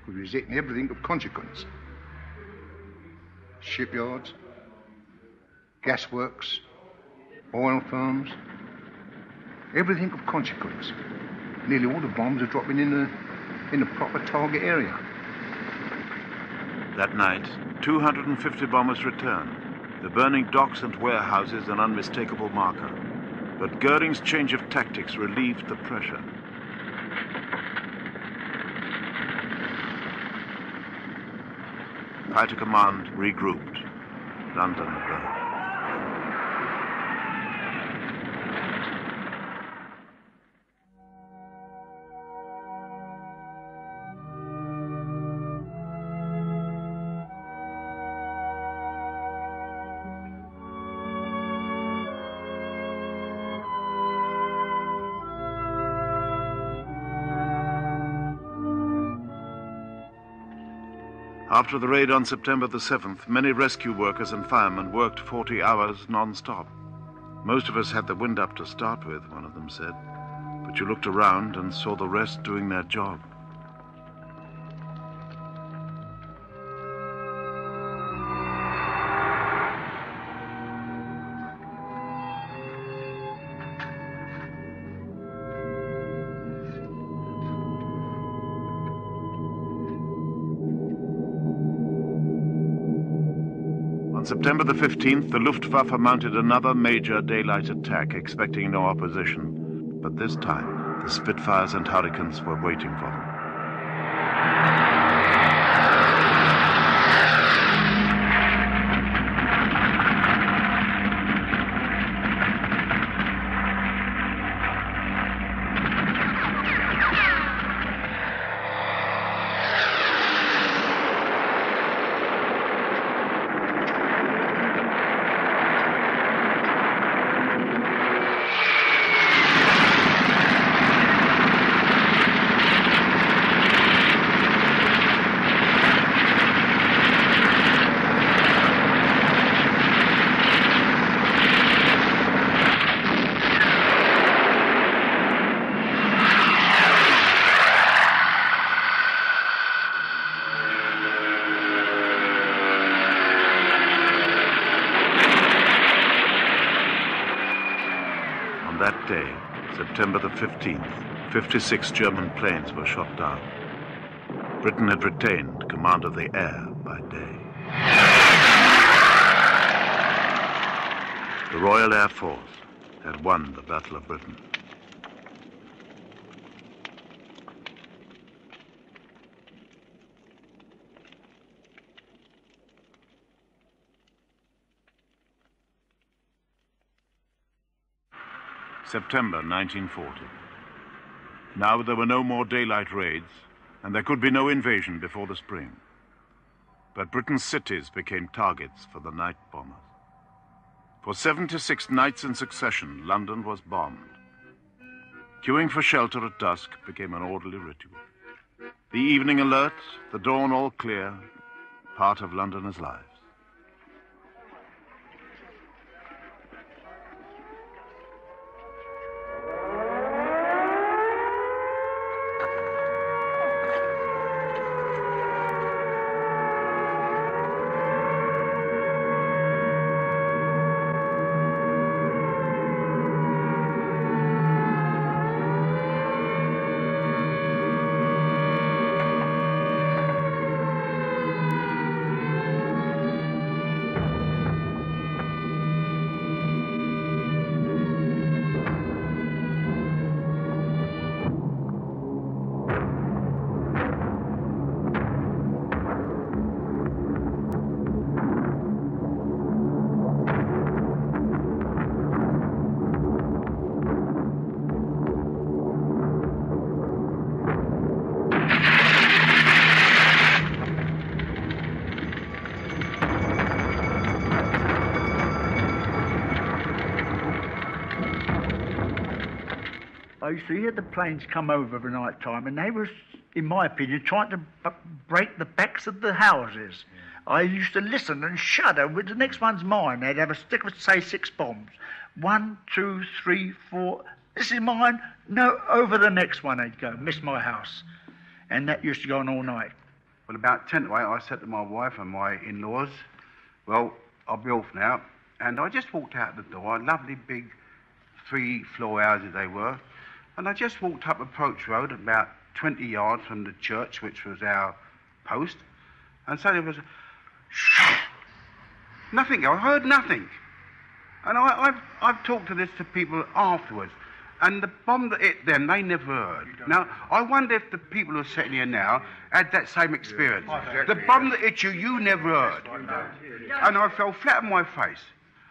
We was hitting everything of consequence. Shipyards, gasworks, oil farms, everything of consequence. Nearly all the bombs are dropping in the proper target area. That night, 250 bombers returned. The burning docks and warehouses an unmistakable marker. But Goering's change of tactics relieved the pressure. Fighter Command regrouped. London burned. After the raid on September the 7th, many rescue workers and firemen worked 40 hours non-stop. Most of us had the wind up to start with, one of them said, but you looked around and saw the rest doing their job. On September the 15th, the Luftwaffe mounted another major daylight attack, expecting no opposition. But this time, the Spitfires and Hurricanes were waiting for them. That day, September the 15th, 56 German planes were shot down. Britain had retained command of the air by day. The Royal Air Force had won the Battle of Britain. September 1940. Now there were no more daylight raids, and there could be no invasion before the spring. But Britain's cities became targets for the night bombers. For 76 nights in succession, London was bombed. Queuing for shelter at dusk became an orderly ritual. The evening alert, the dawn all clear, part of Londoners' lives. I used to hear the planes come over at night time, and they were, in my opinion, trying to break the backs of the houses. Yeah. I used to listen and shudder with the next one's mine. They'd have a stick of, say, 6 bombs. 1, 2, 3, 4. This is mine. No, over the next one they'd go. Miss my house. And that used to go on all night. Well, about 10 to 8, I said to my wife and my in-laws, well, I'll be off now. And I just walked out the door, lovely big 3-floor houses they were. And I just walked up Approach Road about 20 yards from the church, which was our post. And suddenly there was nothing. I heard nothing. And I've talked to people afterwards. And the bomb that hit them, they never heard. Now, I wonder if the people who are sitting here now had that same experience. The bomb that hit you, you never heard. And I fell flat on my face.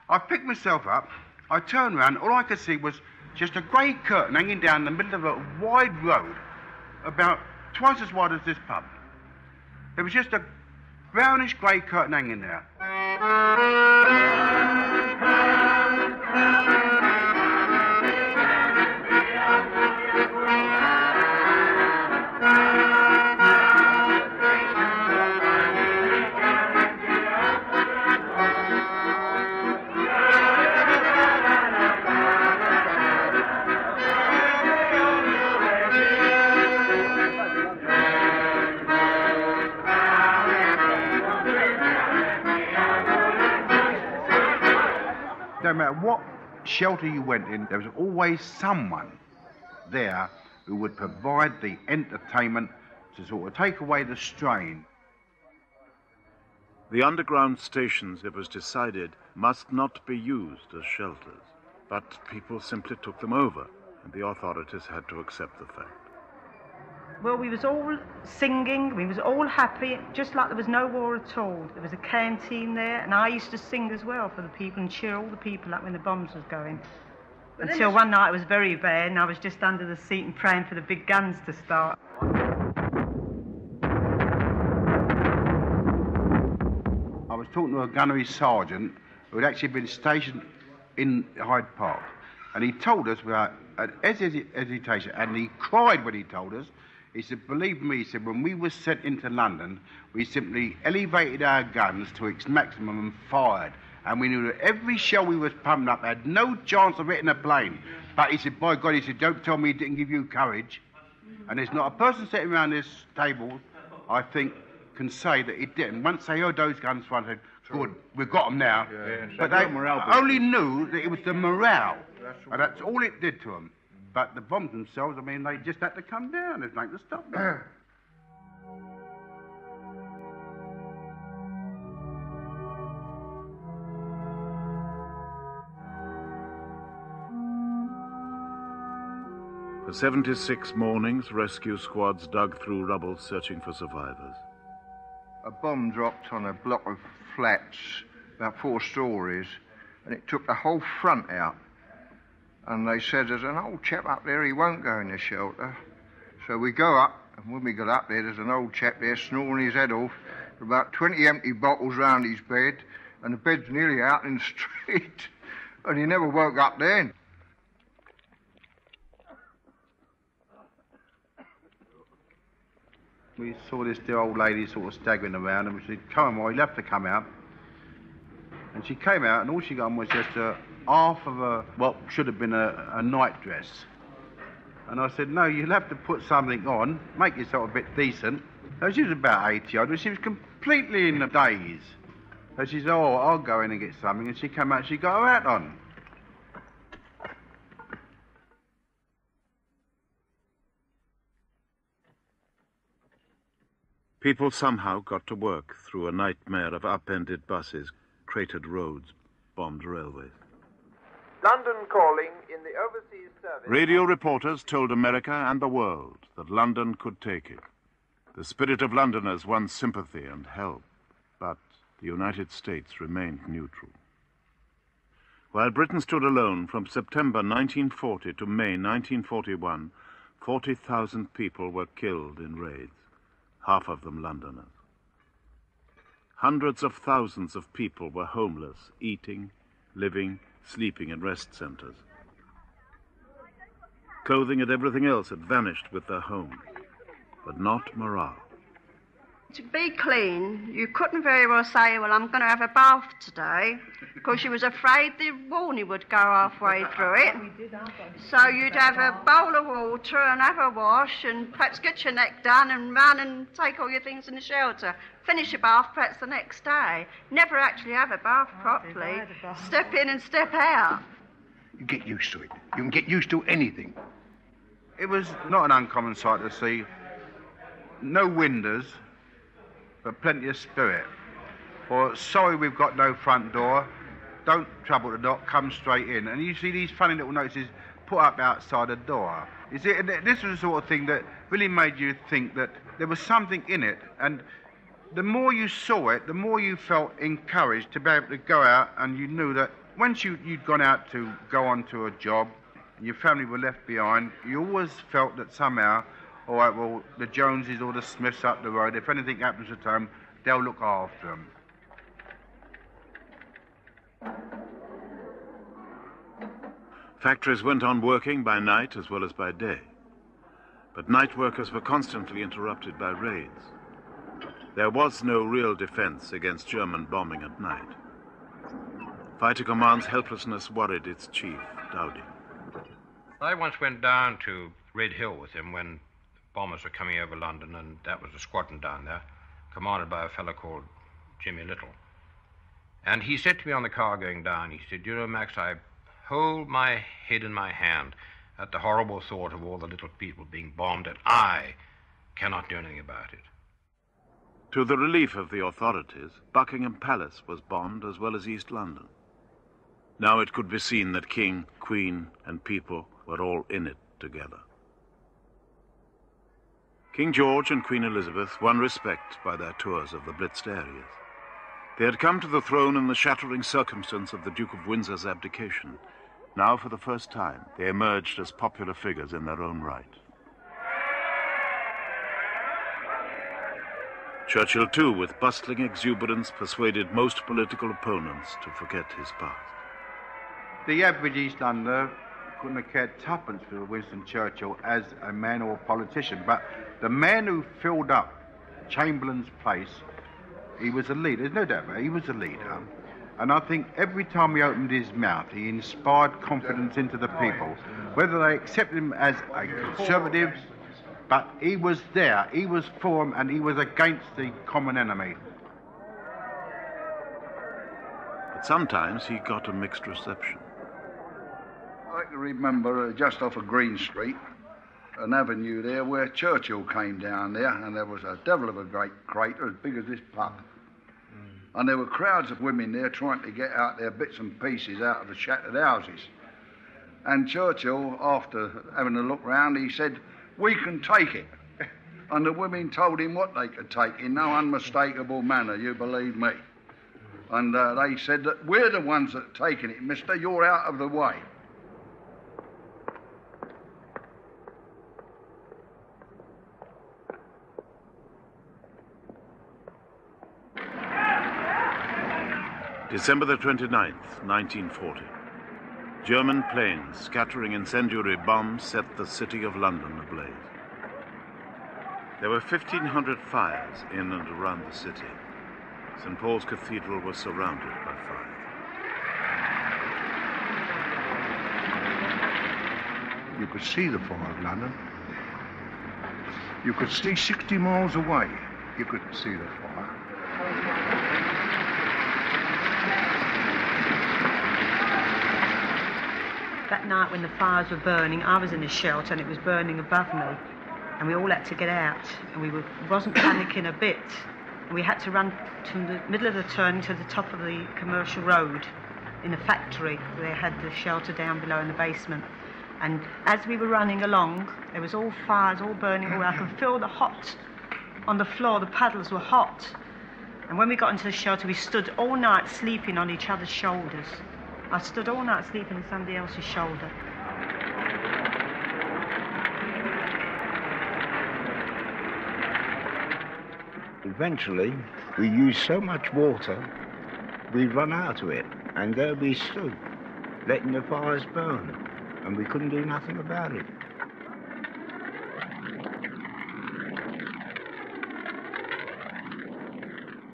I picked myself up, I turned around, all I could see was just a grey curtain hanging down the middle of a wide road, about twice as wide as this pub. There was just a brownish grey curtain hanging there. No matter what shelter you went in, there was always someone there who would provide the entertainment to sort of take away the strain. The underground stations, it was decided, must not be used as shelters, but people simply took them over, and the authorities had to accept the fact. Well, we was all singing, we was all happy, just like there was no war at all. There was a canteen there, and I used to sing as well for the people and cheer all the people up when the bombs was going. Until one night it was very bad, and I was just under the seat and praying for the big guns to start. I was talking to a gunnery sergeant who had actually been stationed in Hyde Park, and he told us without hesitation, and he cried when he told us. He said, believe me, he said, when we were sent into London, we simply elevated our guns to its maximum and fired. And we knew that every shell we was pumping up had no chance of hitting a plane. But he said, by God, he said, don't tell me it didn't give you courage. And there's not a person sitting around this table, I think, can say that it didn't. Once they heard those guns fire, they said, good, we've got them now. Yeah. But they only knew that it was the morale. And that's all it did to them. But the bombs themselves, I mean, they just had to come down. There's nothing to stop them. For 76 mornings, rescue squads dug through rubble searching for survivors. A bomb dropped on a block of flats, about 4 stories, and it took the whole front out. And they said, there's an old chap up there, he won't go in the shelter. So we go up, and when we got up there, there's an old chap there snoring his head off, about 20 empty bottles round his bed, and the bed's nearly out in the street. And he never woke up then. We saw this dear old lady sort of staggering around, and we said, come on, you'll have to come out. And she came out, and all she got on was just half of what should have been a night dress. And I said, no, you'll have to put something on, make yourself a bit decent. So she was about 80 odd, but she was completely in a daze. So she said, oh, I'll go in and get something. And she came out, she got her hat on. People somehow got to work through a nightmare of upended buses, cratered roads, bombed railways. London calling in the overseas service. Radio reporters told America and the world that London could take it. The spirit of Londoners won sympathy and help, but the United States remained neutral. While Britain stood alone from September 1940 to May 1941, 40,000 people were killed in raids, half of them Londoners. Hundreds of thousands of people were homeless, eating, living, sleeping in rest centers. Clothing and everything else had vanished with their homes, but not morale. To be clean, you couldn't very well say, well, I'm going to have a bath today, because you was afraid the warnie would go halfway through it. So you'd have a bowl of water and have a wash and perhaps get your neck done and run and take all your things in the shelter. Finish your bath perhaps the next day. Never actually have a bath properly. Step in and step out. You get used to it. You can get used to anything. It was not an uncommon sight to see. No windows, but plenty of spirit. Or, sorry, we've got no front door, don't trouble the knock, come straight in. And you see these funny little notices put up outside the door. You see, and this was the sort of thing that really made you think that there was something in it. And the more you saw it, the more you felt encouraged to be able to go out, and you knew that once you'd gone out to go on to a job, and your family were left behind, you always felt that somehow, all right, well, the Joneses or the Smiths up the road, if anything happens at home, they'll look after them. Factories went on working by night as well as by day. But night workers were constantly interrupted by raids. There was no real defense against German bombing at night. Fighter Command's helplessness worried its chief, Dowdy. I once went down to Red Hill with him when bombers were coming over London, and that was a squadron down there, commanded by a fellow called Jimmy Little. And he said to me on the car going down, he said, you know, Max, I hold my head in my hand at the horrible thought of all the little people being bombed, and I cannot do anything about it. To the relief of the authorities, Buckingham Palace was bombed as well as East London. Now it could be seen that King, Queen, and people were all in it together. King George and Queen Elizabeth won respect by their tours of the blitzed areas. They had come to the throne in the shattering circumstance of the Duke of Windsor's abdication. Now, for the first time, they emerged as popular figures in their own right. Churchill, too, with bustling exuberance, persuaded most political opponents to forget his past. The average East Londoner couldn't have cared tuppence for Winston Churchill as a man or a politician, but the man who filled up Chamberlain's place, he was a leader. There's no doubt about it, he was a leader. And I think every time he opened his mouth, he inspired confidence into the people, whether they accepted him as a conservative, but he was there, he was for them, and he was against the common enemy. But sometimes he got a mixed reception. I can remember just off of Green Street, an avenue there where Churchill came down there, and there was a devil of a great crater as big as this puck. And there were crowds of women there trying to get out their bits and pieces out of the shattered houses. And Churchill, after having a look round, he said, "We can take it." And the women told him what they could take in no unmistakable manner, you believe me. And they said that we're the ones that are taking it, mister, you're out of the way. December the 29th, 1940. German planes scattering incendiary bombs set the city of London ablaze. There were 1,500 fires in and around the city. St. Paul's Cathedral was surrounded by fire. You could see the fire of London. You could see 60 miles away. You could see the fire. That night when the fires were burning, I was in a shelter and it was burning above me. And we all had to get out. And we wasn't panicking a bit. And we had to run to the middle of the turn to the top of the commercial road in the factory where they had the shelter down below in the basement. And as we were running along, there was all fires, all burning all. I could feel the hot on the floor. The puddles were hot. And when we got into the shelter, we stood all night sleeping on each other's shoulders. I stood all night sleeping on somebody else's shoulder. Eventually, we used so much water, we'd run out of it, and there we stood, letting the fires burn, and we couldn't do nothing about it.